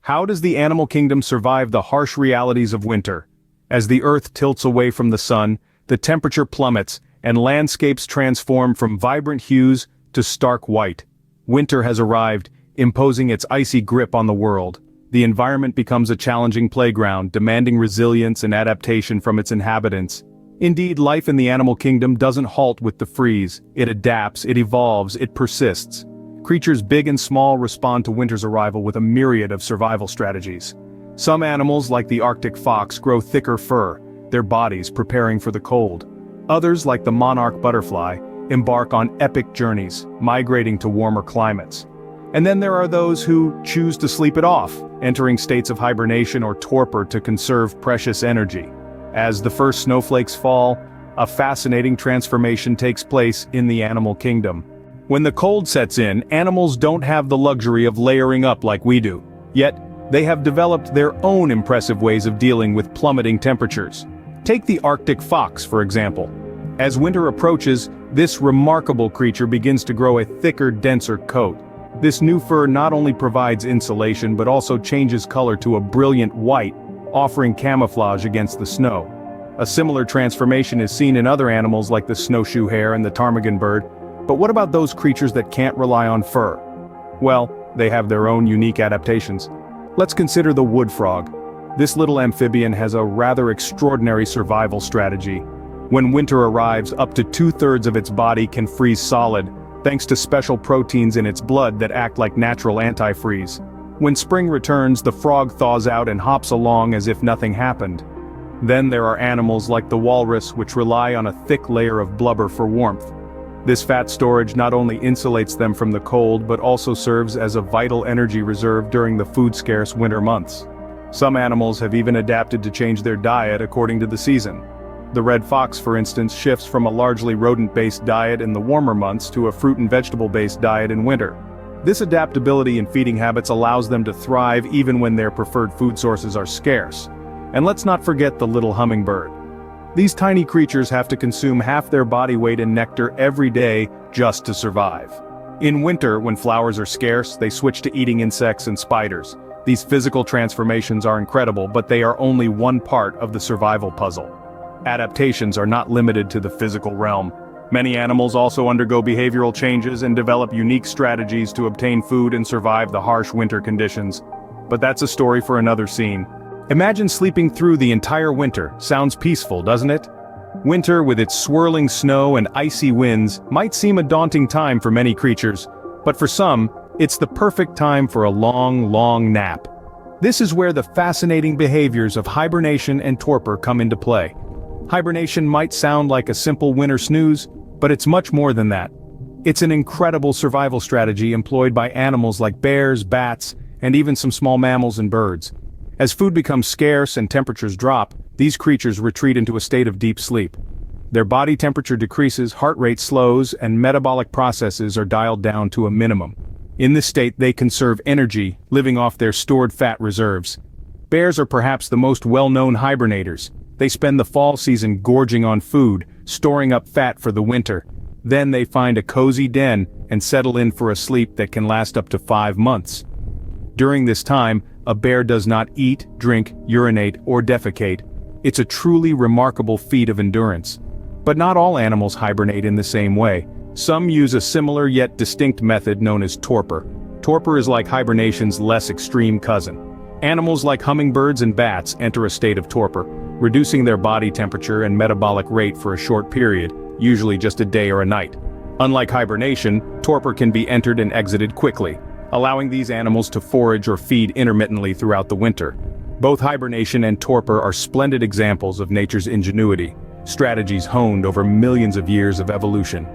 How does the animal kingdom survive the harsh realities of winter? As the earth tilts away from the sun, the temperature plummets, and landscapes transform from vibrant hues to stark white. Winter has arrived, imposing its icy grip on the world. The environment becomes a challenging playground, demanding resilience and adaptation from its inhabitants. Indeed, life in the animal kingdom doesn't halt with the freeze. It adapts, it evolves, it persists. Creatures big and small respond to winter's arrival with a myriad of survival strategies. Some animals, like the Arctic fox, grow thicker fur, their bodies preparing for the cold. Others, like the monarch butterfly, embark on epic journeys, migrating to warmer climates. And then there are those who choose to sleep it off, entering states of hibernation or torpor to conserve precious energy. As the first snowflakes fall, a fascinating transformation takes place in the animal kingdom. When the cold sets in, animals don't have the luxury of layering up like we do. Yet, they have developed their own impressive ways of dealing with plummeting temperatures. Take the Arctic fox, for example. As winter approaches, this remarkable creature begins to grow a thicker, denser coat. This new fur not only provides insulation but also changes color to a brilliant white, offering camouflage against the snow. A similar transformation is seen in other animals like the snowshoe hare and the ptarmigan bird. But what about those creatures that can't rely on fur? Well, they have their own unique adaptations. Let's consider the wood frog. This little amphibian has a rather extraordinary survival strategy. When winter arrives, up to 2/3 of its body can freeze solid, thanks to special proteins in its blood that act like natural antifreeze. When spring returns, the frog thaws out and hops along as if nothing happened. Then there are animals like the walrus, which rely on a thick layer of blubber for warmth. This fat storage not only insulates them from the cold but also serves as a vital energy reserve during the food-scarce winter months. Some animals have even adapted to change their diet according to the season. The red fox, for instance, shifts from a largely rodent-based diet in the warmer months to a fruit and vegetable-based diet in winter. This adaptability in feeding habits allows them to thrive even when their preferred food sources are scarce. And let's not forget the little hummingbird. These tiny creatures have to consume half their body weight in nectar every day just to survive. In winter, when flowers are scarce, they switch to eating insects and spiders. These physical transformations are incredible, but they are only one part of the survival puzzle. Adaptations are not limited to the physical realm. Many animals also undergo behavioral changes and develop unique strategies to obtain food and survive the harsh winter conditions. But that's a story for another scene. Imagine sleeping through the entire winter. Sounds peaceful, doesn't it? Winter, with its swirling snow and icy winds, might seem a daunting time for many creatures, but for some, it's the perfect time for a long, long nap. This is where the fascinating behaviors of hibernation and torpor come into play. Hibernation might sound like a simple winter snooze, but it's much more than that. It's an incredible survival strategy employed by animals like bears, bats, and even some small mammals and birds. As food becomes scarce and temperatures drop, these creatures retreat into a state of deep sleep. Their body temperature decreases, heart rate slows, and metabolic processes are dialed down to a minimum. In this state, they conserve energy, living off their stored fat reserves. Bears are perhaps the most well-known hibernators. They spend the fall season gorging on food, storing up fat for the winter. Then they find a cozy den and settle in for a sleep that can last up to 5 months. During this time, a bear does not eat, drink, urinate, or defecate. It's a truly remarkable feat of endurance. But not all animals hibernate in the same way. Some use a similar yet distinct method known as torpor. Torpor is like hibernation's less extreme cousin. Animals like hummingbirds and bats enter a state of torpor, reducing their body temperature and metabolic rate for a short period, usually just a day or a night. Unlike hibernation, torpor can be entered and exited quickly, allowing these animals to forage or feed intermittently throughout the winter. Both hibernation and torpor are splendid examples of nature's ingenuity, strategies honed over millions of years of evolution.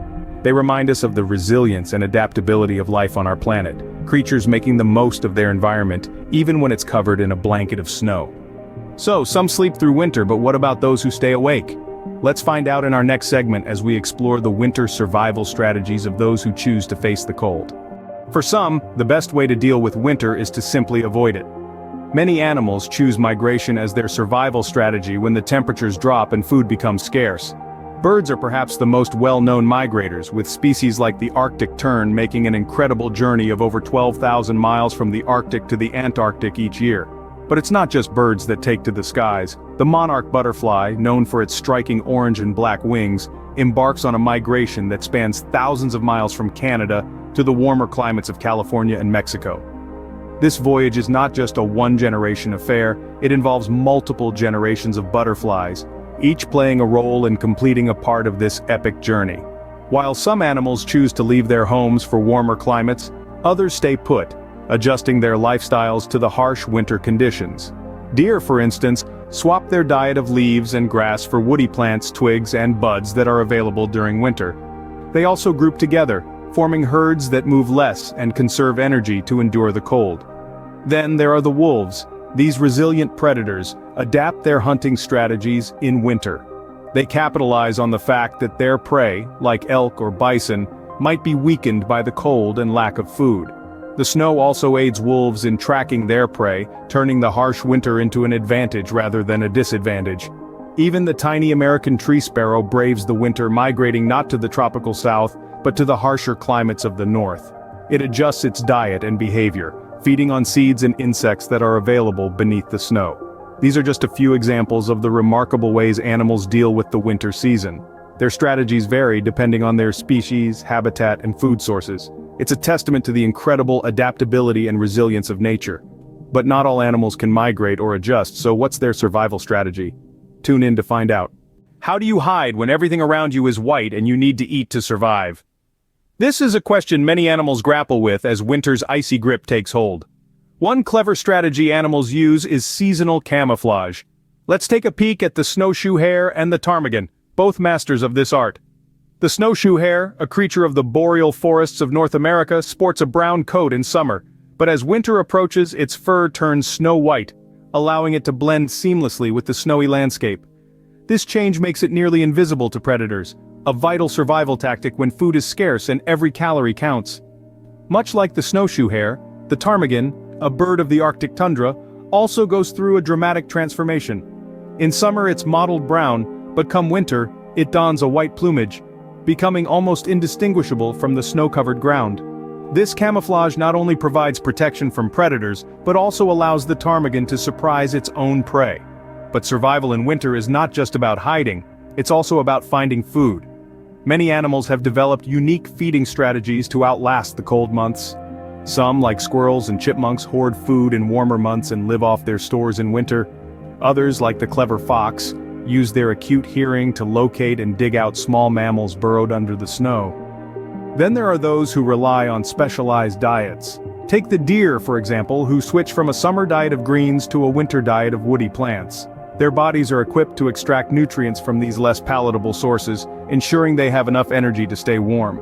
They remind us of the resilience and adaptability of life on our planet, creatures making the most of their environment, even when it's covered in a blanket of snow. So, some sleep through winter, but what about those who stay awake? Let's find out in our next segment as we explore the winter survival strategies of those who choose to face the cold. For some, the best way to deal with winter is to simply avoid it. Many animals choose migration as their survival strategy when the temperatures drop and food becomes scarce. Birds are perhaps the most well-known migrators, with species like the Arctic tern making an incredible journey of over 12,000 miles from the Arctic to the Antarctic each year. But it's not just birds that take to the skies. The monarch butterfly, known for its striking orange and black wings, embarks on a migration that spans thousands of miles from Canada to the warmer climates of California and Mexico. This voyage is not just a one-generation affair, it involves multiple generations of butterflies, each playing a role in completing a part of this epic journey. While some animals choose to leave their homes for warmer climates, others stay put, adjusting their lifestyles to the harsh winter conditions. Deer, for instance, swap their diet of leaves and grass for woody plants, twigs, and buds that are available during winter. They also group together, forming herds that move less and conserve energy to endure the cold. Then there are the wolves. These resilient predators adapt their hunting strategies in winter. They capitalize on the fact that their prey, like elk or bison, might be weakened by the cold and lack of food. The snow also aids wolves in tracking their prey, turning the harsh winter into an advantage rather than a disadvantage. Even the tiny American tree sparrow braves the winter, migrating not to the tropical south, but to the harsher climates of the north. It adjusts its diet and behavior, feeding on seeds and insects that are available beneath the snow. These are just a few examples of the remarkable ways animals deal with the winter season. Their strategies vary depending on their species, habitat, and food sources. It's a testament to the incredible adaptability and resilience of nature. But not all animals can migrate or adjust, so what's their survival strategy? Tune in to find out. How do you hide when everything around you is white and you need to eat to survive? This is a question many animals grapple with as winter's icy grip takes hold. One clever strategy animals use is seasonal camouflage. Let's take a peek at the snowshoe hare and the ptarmigan, both masters of this art. The snowshoe hare, a creature of the boreal forests of North America, sports a brown coat in summer, but as winter approaches, its fur turns snow white, allowing it to blend seamlessly with the snowy landscape. This change makes it nearly invisible to predators, a vital survival tactic when food is scarce and every calorie counts. Much like the snowshoe hare, the ptarmigan, a bird of the Arctic tundra, also goes through a dramatic transformation. In summer it's mottled brown, but come winter, it dons a white plumage, becoming almost indistinguishable from the snow-covered ground. This camouflage not only provides protection from predators, but also allows the ptarmigan to surprise its own prey. But survival in winter is not just about hiding, it's also about finding food. Many animals have developed unique feeding strategies to outlast the cold months. Some, like squirrels and chipmunks, hoard food in warmer months and live off their stores in winter. Others, like the clever fox, use their acute hearing to locate and dig out small mammals burrowed under the snow. Then there are those who rely on specialized diets. Take the deer, for example, who switch from a summer diet of greens to a winter diet of woody plants. Their bodies are equipped to extract nutrients from these less palatable sources, ensuring they have enough energy to stay warm.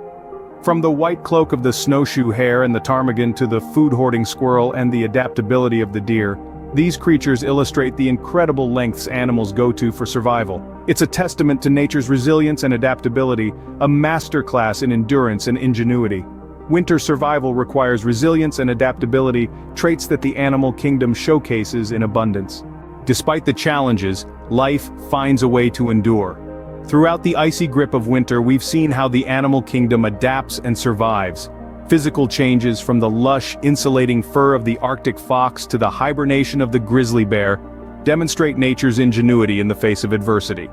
From the white cloak of the snowshoe hare and the ptarmigan to the food-hoarding squirrel and the adaptability of the deer, these creatures illustrate the incredible lengths animals go to for survival. It's a testament to nature's resilience and adaptability, a masterclass in endurance and ingenuity. Winter survival requires resilience and adaptability, traits that the animal kingdom showcases in abundance. Despite the challenges, life finds a way to endure. Throughout the icy grip of winter, we've seen how the animal kingdom adapts and survives. Physical changes from the lush, insulating fur of the Arctic fox to the hibernation of the grizzly bear demonstrate nature's ingenuity in the face of adversity.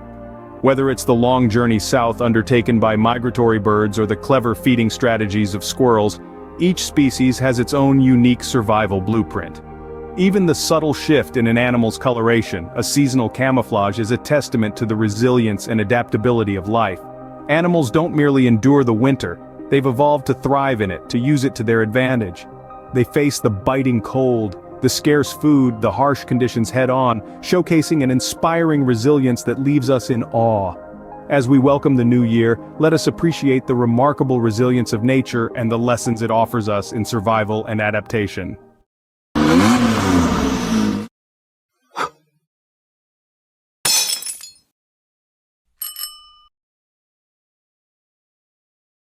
Whether it's the long journey south undertaken by migratory birds or the clever feeding strategies of squirrels, each species has its own unique survival blueprint. Even the subtle shift in an animal's coloration, a seasonal camouflage, is a testament to the resilience and adaptability of life. Animals don't merely endure the winter, they've evolved to thrive in it, to use it to their advantage. They face the biting cold, the scarce food, the harsh conditions head-on, showcasing an inspiring resilience that leaves us in awe. As we welcome the new year, let us appreciate the remarkable resilience of nature and the lessons it offers us in survival and adaptation.